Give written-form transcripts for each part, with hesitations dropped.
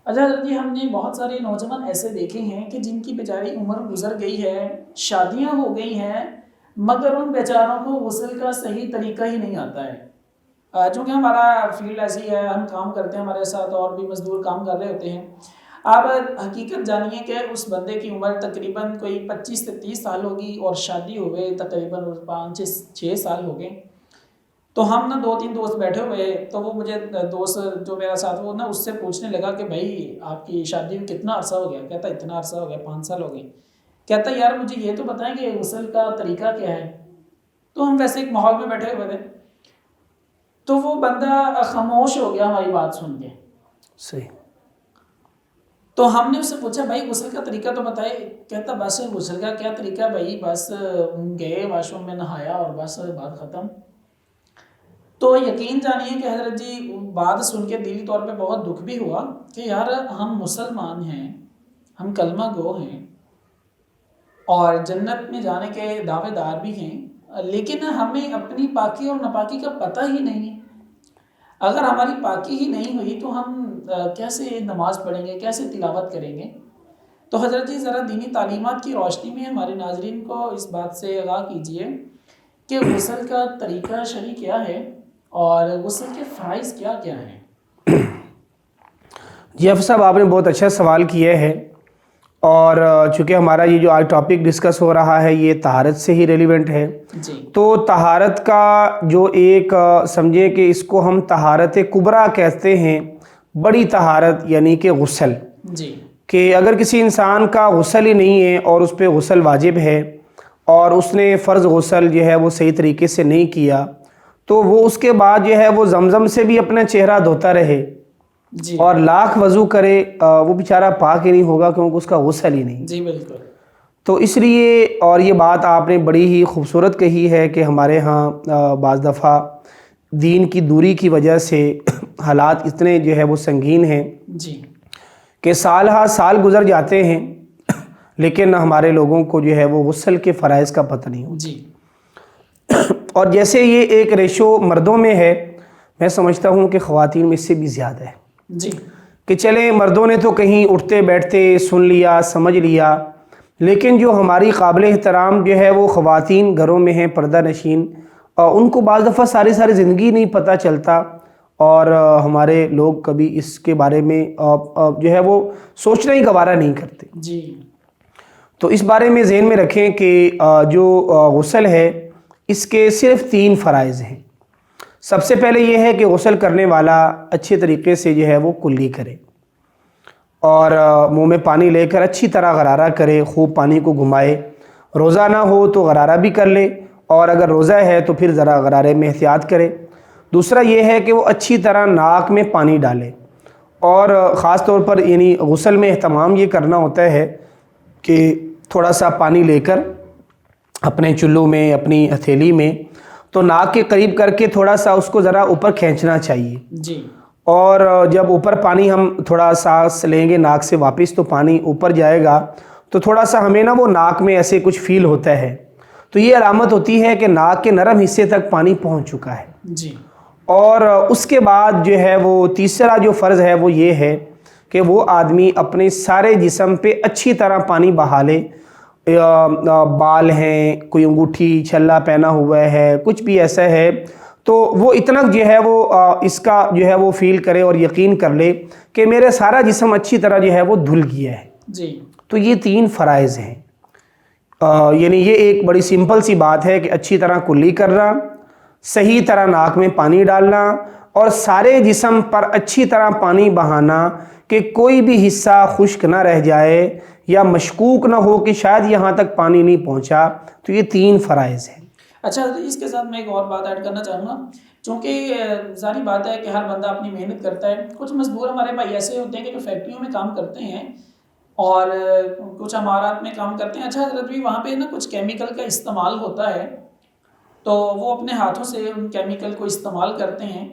اچھا حضرت جی، ہم نے بہت سارے نوجوان ایسے دیکھے ہیں کہ جن کی بیچاری عمر گزر گئی ہے، شادیاں ہو گئی ہیں، مگر ان بیچاروں کو غسل کا صحیح طریقہ ہی نہیں آتا ہے۔ چونکہ ہمارا فیلڈ ایسی ہے، ہم کام کرتے ہیں، ہمارے ساتھ اور بھی مزدور کام کر رہے ہوتے ہیں۔ آپ حقیقت جانیے کہ اس بندے کی عمر تقریباً کوئی 25 سے 30 سال ہوگی اور شادی ہوئے تقریباً 5 سے 6 سال ہو گئے۔ تو ہم نا 2 3 دوست بیٹھے ہوئے، تو وہ مجھے دوست جو میرا ساتھ وہ نا اس سے پوچھنے لگا کہ بھائی آپ کی شادی میں کتنا عرصہ ہو گیا؟ کہتا اتنا عرصہ ہو گیا، 5 سال ہو گئے۔ کہتا یار مجھے یہ تو بتائیں کہ غسل کا طریقہ کیا ہے؟ تو ہم ویسے ایک ماحول میں بیٹھے ہوئے تھے، تو وہ بندہ خاموش ہو گیا ہماری بات سن کے۔ صحیح۔ تو ہم نے اس سے پوچھا بھائی غسل کا طریقہ تو بتائے۔ کہتا بس غسل کا کیا طریقہ بھائی، بس گئے واش روم میں نہایا اور بس بات ختم۔ تو یقین جانیے کہ حضرت جی بات سن کے دلی طور پہ بہت دکھ بھی ہوا کہ یار ہم مسلمان ہیں، ہم کلمہ گو ہیں اور جنت میں جانے کے دعوے دار بھی ہیں، لیکن ہمیں اپنی پاکی اور ناپاکی کا پتہ ہی نہیں ہے۔ اگر ہماری پاکی ہی نہیں ہوئی تو ہم کیسے نماز پڑھیں گے، کیسے تلاوت کریں گے؟ تو حضرت جی ذرا دینی تعلیمات کی روشنی میں ہمارے ناظرین کو اس بات سے آگاہ کیجیے کہ غسل کا طریقہ شرعی کیا ہے اور غسل کے فرائض کیا کیا ہیں؟ جی حافظ صاحب، آپ نے بہت اچھا سوال کیا ہے، اور چونکہ ہمارا یہ جو آج ٹاپک ڈسکس ہو رہا ہے یہ طہارت سے ہی ریلیونٹ ہے، جی تو طہارت کا جو ایک سمجھیں کہ اس کو ہم طہارت کبریٰ کہتے ہیں، بڑی طہارت یعنی کہ غسل، جی کہ اگر کسی انسان کا غسل ہی نہیں ہے اور اس پہ غسل واجب ہے اور اس نے فرض غسل جو ہے وہ صحیح طریقے سے نہیں کیا، تو وہ اس کے بعد جو ہے وہ زمزم سے بھی اپنا چہرہ دھوتا رہے جی اور لاکھ وضو کرے، وہ بیچارہ پاک ہی نہیں ہوگا کیونکہ اس کا غسل ہی نہیں۔ جی بالکل۔ تو اس لیے، اور یہ بات آپ نے بڑی ہی خوبصورت کہی ہے کہ ہمارے ہاں بعض دفعہ دین کی دوری کی وجہ سے حالات اتنے جو ہے وہ سنگین ہیں جی کہ سال ہا سال گزر جاتے ہیں لیکن ہمارے لوگوں کو جو ہے وہ غسل کے فرائض کا پتہ نہیں ہوتا۔ جی اور جیسے یہ ایک ریشو مردوں میں ہے، میں سمجھتا ہوں کہ خواتین میں اس سے بھی زیادہ ہے، جی کہ چلیں مردوں نے تو کہیں اٹھتے بیٹھتے سن لیا سمجھ لیا، لیکن جو ہماری قابل احترام جو ہے وہ خواتین گھروں میں ہیں پردہ نشین، ان کو بعض دفعہ ساری زندگی نہیں پتہ چلتا، اور ہمارے لوگ کبھی اس کے بارے میں جو ہے وہ سوچنا ہی گوارا نہیں کرتے۔ جی تو اس بارے میں ذہن میں رکھیں کہ جو غسل ہے اس کے صرف 3 فرائض ہیں۔ سب سے پہلے یہ ہے کہ غسل کرنے والا اچھے طریقے سے جو ہے وہ کلی کرے، اور منہ میں پانی لے کر اچھی طرح غرارہ کرے، خوب پانی کو گھمائے۔ روزہ نہ ہو تو غرارہ بھی کر لے، اور اگر روزہ ہے تو پھر ذرا غرارے میں احتیاط کرے۔ دوسرا یہ ہے کہ وہ اچھی طرح ناک میں پانی ڈالے، اور خاص طور پر یعنی غسل میں اہتمام یہ کرنا ہوتا ہے کہ تھوڑا سا پانی لے کر اپنے چلو میں، اپنی ہتھیلی میں، تو ناک کے قریب کر کے تھوڑا سا اس کو ذرا اوپر کھینچنا چاہیے، جی اور جب اوپر پانی ہم تھوڑا سانس لیں گے ناک سے واپس تو پانی اوپر جائے گا، تو تھوڑا سا ہمیں نا وہ ناک میں ایسے کچھ فیل ہوتا ہے، تو یہ علامت ہوتی ہے کہ ناک کے نرم حصے تک پانی پہنچ چکا ہے۔ جی اور اس کے بعد جو ہے وہ تیسرا جو فرض ہے وہ یہ ہے کہ وہ آدمی اپنے سارے جسم پہ اچھی طرح پانی بہا لے، بال ہیں، کوئی انگوٹھی چھلا پہنا ہوا ہے، کچھ بھی ایسا ہے، تو وہ اتنا جو ہے وہ اس کا جو ہے وہ فیل کرے اور یقین کر لے کہ میرا سارا جسم اچھی طرح جو ہے وہ دھل گیا ہے۔ جی تو یہ 3 فرائض ہیں، یعنی یہ ایک بڑی سمپل سی بات ہے کہ اچھی طرح کلی کرنا، صحیح طرح ناک میں پانی ڈالنا، اور سارے جسم پر اچھی طرح پانی بہانا کہ کوئی بھی حصہ خشک نہ رہ جائے یا مشکوک نہ ہو کہ شاید یہاں تک پانی نہیں پہنچا۔ تو یہ 3 فرائض ہیں۔ اچھا، اس کے ساتھ میں ایک اور بات ایڈ کرنا چاہوں گا، چونکہ ظاہری بات ہے کہ ہر بندہ اپنی محنت کرتا ہے۔ کچھ مزدور ہمارے بھائی ایسے ہوتے ہیں کہ جو فیکٹریوں میں کام کرتے ہیں اور کچھ عمارات میں کام کرتے ہیں۔ اچھا حضرت بھی وہاں پہ نا کچھ کیمیکل کا استعمال ہوتا ہے، تو وہ اپنے ہاتھوں سے ان کیمیکل کو استعمال کرتے ہیں،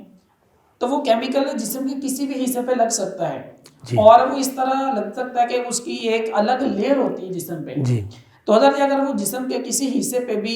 تو وہ کیمیکل جسم کے کسی بھی حصے پہ لگ سکتا ہے، جی اور وہ اس طرح لگ سکتا ہے کہ اس کی ایک الگ لیئر ہوتی ہے جسم پہ۔ جی تو حضرت اگر وہ جسم کے کسی حصے پہ بھی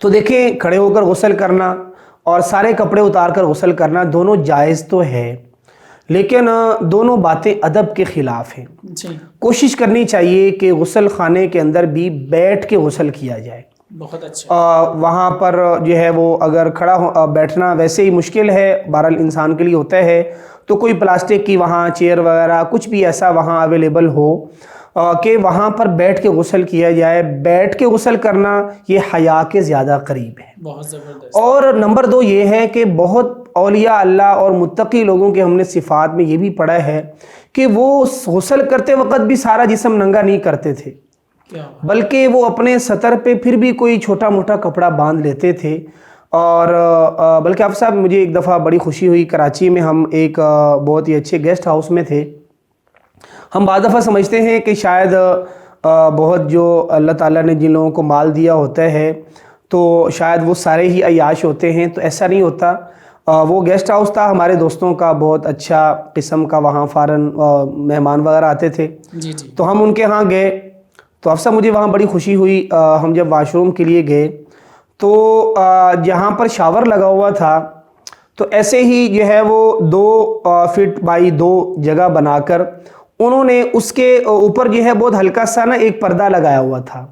تو دیکھیں کھڑے ہو کر غسل کرنا اور سارے کپڑے اتار کر غسل کرنا دونوں جائز تو ہے، لیکن دونوں باتیں ادب کے خلاف ہیں۔ جی کوشش کرنی چاہیے کہ غسل خانے کے اندر بھی بیٹھ کے غسل کیا جائے۔ بہت اچھا۔ وہاں پر جو ہے وہ اگر بیٹھنا ویسے ہی مشکل ہے، بہرحال انسان کے لیے ہوتا ہے، تو کوئی پلاسٹک کی وہاں چیئر وغیرہ کچھ بھی ایسا وہاں اویلیبل ہو کہ وہاں پر بیٹھ کے غسل کیا جائے۔ بیٹھ کے غسل کرنا یہ حیا کے زیادہ قریب ہے۔ بہت زبردست۔ اور نمبر 2 یہ ہے کہ بہت اولیاء اللہ اور متقی لوگوں کے ہم نے صفات میں یہ بھی پڑھا ہے کہ وہ غسل کرتے وقت بھی سارا جسم ننگا نہیں کرتے تھے، بلکہ وہ اپنے سطر پہ پھر بھی کوئی چھوٹا موٹا کپڑا باندھ لیتے تھے۔ اور بلکہ آپ صاحب مجھے ایک دفعہ بڑی خوشی ہوئی، کراچی میں ہم ایک بہت ہی اچھے گیسٹ ہاؤس میں تھے۔ ہم بعض دفعہ سمجھتے ہیں کہ شاید بہت جو اللہ تعالیٰ نے جن لوگوں کو مال دیا ہوتا ہے تو شاید وہ سارے ہی عیاش ہوتے ہیں، تو ایسا نہیں ہوتا۔ وہ گیسٹ ہاؤس تھا ہمارے دوستوں کا، بہت اچھا قسم کا، وہاں فارن مہمان وغیرہ آتے تھے۔ جی جی۔ تو ہم ان کے ہاں گئے، تو افسر مجھے وہاں بڑی خوشی ہوئی۔ ہم جب واش روم کے لیے گئے تو جہاں پر شاور لگا ہوا تھا تو ایسے ہی جو ہے وہ 2 فٹ بائی 2 جگہ بنا کر انہوں نے اس کے اوپر جو ہے بہت ہلکا سا نا ایک پردہ لگایا ہوا تھا۔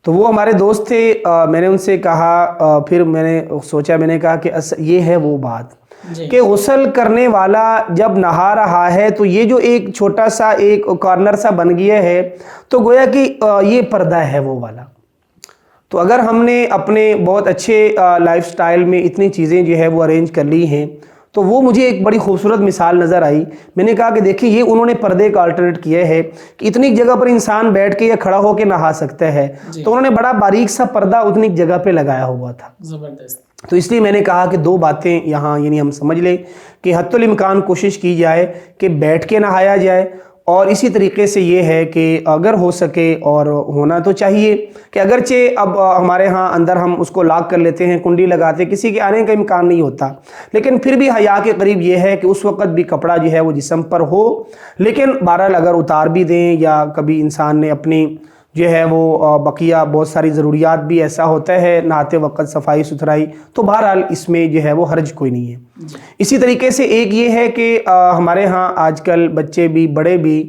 تو وہ ہمارے دوست تھے، میں نے ان سے کہا، پھر میں نے سوچا، میں نے کہا کہ یہ ہے وہ بات کہ غسل کرنے والا جب نہا رہا ہے تو یہ جو ایک چھوٹا سا ایک کارنر سا بن گیا ہے تو گویا کہ یہ پردہ ہے وہ والا۔ تو اگر ہم نے اپنے بہت اچھے لائف سٹائل میں اتنی چیزیں جو ہے وہ ارینج کر لی ہیں، تو وہ مجھے ایک بڑی خوبصورت مثال نظر آئی۔ میں نے کہا کہ دیکھیں یہ انہوں نے پردے کا آلٹرنیٹ کیا ہے کہ اتنی جگہ پر انسان بیٹھ کے یا کھڑا ہو کے نہا سکتا ہے، تو انہوں نے بڑا باریک سا پردہ اتنی جگہ پہ لگایا ہوا تھا۔ زبردست۔ تو اس لیے میں نے کہا کہ 2 باتیں یہاں یعنی ہم سمجھ لیں کہ حتی الامکان کوشش کی جائے کہ بیٹھ کے نہایا جائے، اور اسی طریقے سے یہ ہے کہ اگر ہو سکے اور ہونا تو چاہیے کہ اگرچہ اب ہمارے ہاں اندر ہم اس کو لاک کر لیتے ہیں، کنڈی لگاتے، کسی کے آنے کا امکان نہیں ہوتا، لیکن پھر بھی حیا کے قریب یہ ہے کہ اس وقت بھی کپڑا جو ہے وہ جسم پر ہو، لیکن بہرحال اگر اتار بھی دیں یا کبھی انسان نے اپنی جو ہے وہ بقیہ بہت ساری ضروریات بھی ایسا ہوتا ہے نہاتے وقت صفائی ستھرائی، تو بہرحال اس میں جو ہے وہ حرج کوئی نہیں ہے۔ اسی طریقے سے ایک یہ ہے کہ ہمارے ہاں آج کل بچے بھی بڑے بھی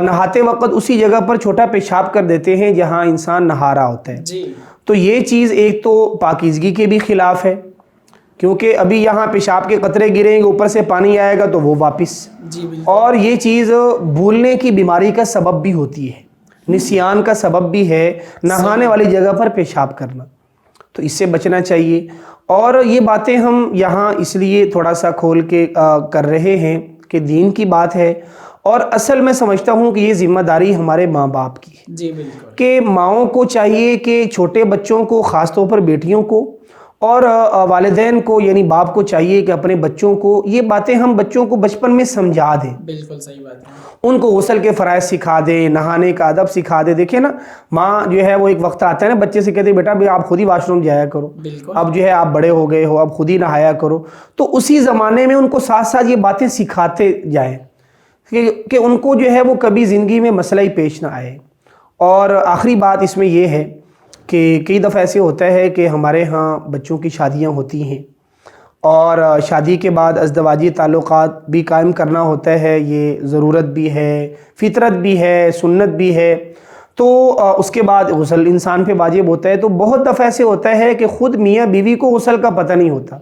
نہاتے وقت اسی جگہ پر چھوٹا پیشاب کر دیتے ہیں جہاں انسان نہا رہا ہوتا ہے۔ تو یہ چیز ایک تو پاکیزگی کے بھی خلاف ہے، کیونکہ ابھی یہاں پیشاب کے قطرے گریں گے، اوپر سے پانی آئے گا تو وہ واپس، اور یہ چیز بھولنے کی بیماری کا سبب بھی ہوتی ہے، نسیان کا سبب بھی ہے نہانے والی جگہ پر پیشاب کرنا، تو اس سے بچنا چاہیے۔ اور یہ باتیں ہم یہاں اس لیے تھوڑا سا کھول کے کر رہے ہیں کہ دین کی بات ہے، اور اصل میں سمجھتا ہوں کہ یہ ذمہ داری ہمارے ماں باپ کی ہے۔ جی بالکل، کہ ماؤں کو چاہیے کہ چھوٹے بچوں کو، خاص طور پر بیٹیوں کو اور والدین کو یعنی باپ کو چاہیے کہ اپنے بچوں کو یہ باتیں ہم بچوں کو بچپن میں سمجھا دیں۔ بالکل صحیح بات ہے۔ ان کو غسل کے فرائض سکھا دیں، نہانے کا ادب سکھا دیں۔ دیکھیں نا، ماں جو ہے وہ ایک وقت آتا ہے نا، بچے سے کہتے ہیں بیٹا بھی آپ خود ہی واش روم جایا کرو، اب جو ہے آپ بڑے ہو گئے ہو، اب خود ہی نہایا کرو۔ تو اسی زمانے میں ان کو ساتھ ساتھ یہ باتیں سکھاتے جائیں کہ ان کو جو ہے وہ کبھی زندگی میں مسئلہ ہی پیش نہ آئے۔ اور آخری بات اس میں یہ ہے کہ کئی دفعہ ایسے ہوتا ہے کہ ہمارے ہاں بچوں کی شادیاں ہوتی ہیں، اور شادی کے بعد ازدواجی تعلقات بھی قائم کرنا ہوتا ہے، یہ ضرورت بھی ہے، فطرت بھی ہے، سنت بھی ہے، تو اس کے بعد غسل انسان پہ واجب ہوتا ہے۔ تو بہت دفعہ ایسے ہوتا ہے کہ خود میاں بیوی کو غسل کا پتہ نہیں ہوتا،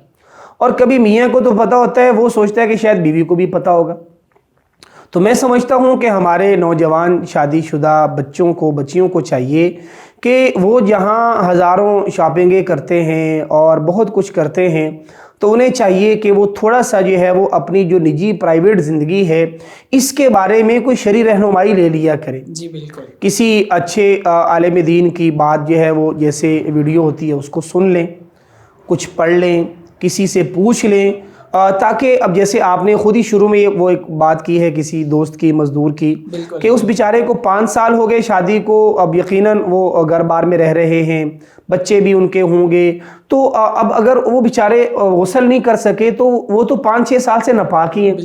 اور کبھی میاں کو تو پتہ ہوتا ہے، وہ سوچتا ہے کہ شاید بیوی کو بھی پتہ ہوگا۔ تو میں سمجھتا ہوں کہ ہمارے نوجوان شادی شدہ بچوں کو، بچیوں کو چاہیے کہ وہ جہاں ہزاروں شاپنگیں کرتے ہیں اور بہت کچھ کرتے ہیں، تو انہیں چاہیے کہ وہ تھوڑا سا جو ہے وہ اپنی جو نجی پرائیویٹ زندگی ہے اس کے بارے میں کوئی شرعی رہنمائی لے لیا کریں۔ جی بالکل، کسی اچھے عالم دین کی بات جو ہے وہ جیسے ویڈیو ہوتی ہے اس کو سن لیں، کچھ پڑھ لیں، کسی سے پوچھ لیں، تاکہ اب جیسے آپ نے خود ہی شروع میں وہ ایک بات کی ہے کسی دوست کی، مزدور کی، کہ اس بیچارے کو 5 سال ہو گئے شادی کو، اب یقیناً وہ گھر بار میں رہ رہے ہیں، بچے بھی ان کے ہوں گے، تو اب اگر وہ بیچارے غسل نہیں کر سکے تو وہ تو 5-6 سال سے ناپاک ہی ہیں،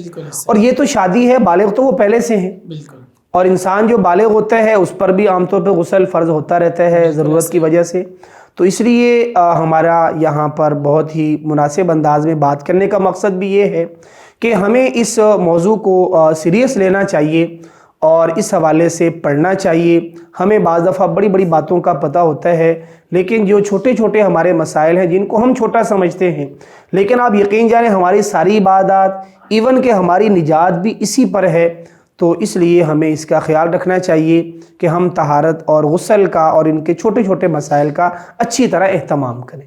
اور یہ تو شادی ہے، بالغ تو وہ پہلے سے ہیں، اور انسان جو بالغ ہوتا ہے اس پر بھی عام طور پہ غسل فرض ہوتا رہتا ہے ضرورت کی وجہ سے۔ تو اس لیے ہمارا یہاں پر بہت ہی مناسب انداز میں بات کرنے کا مقصد بھی یہ ہے کہ ہمیں اس موضوع کو سیریس لینا چاہیے اور اس حوالے سے پڑھنا چاہیے. ہمیں بعض دفعہ بڑی بڑی باتوں کا پتہ ہوتا ہے، لیکن جو چھوٹے چھوٹے ہمارے مسائل ہیں جن کو ہم چھوٹا سمجھتے ہیں، لیکن آپ یقین جانیں ہماری ساری عبادات ایون کہ ہماری نجات بھی اسی پر ہے. تو اس لیے ہمیں اس کا خیال رکھنا چاہیے کہ ہم طہارت اور غسل کا اور ان کے چھوٹے چھوٹے مسائل کا اچھی طرح اہتمام کریں.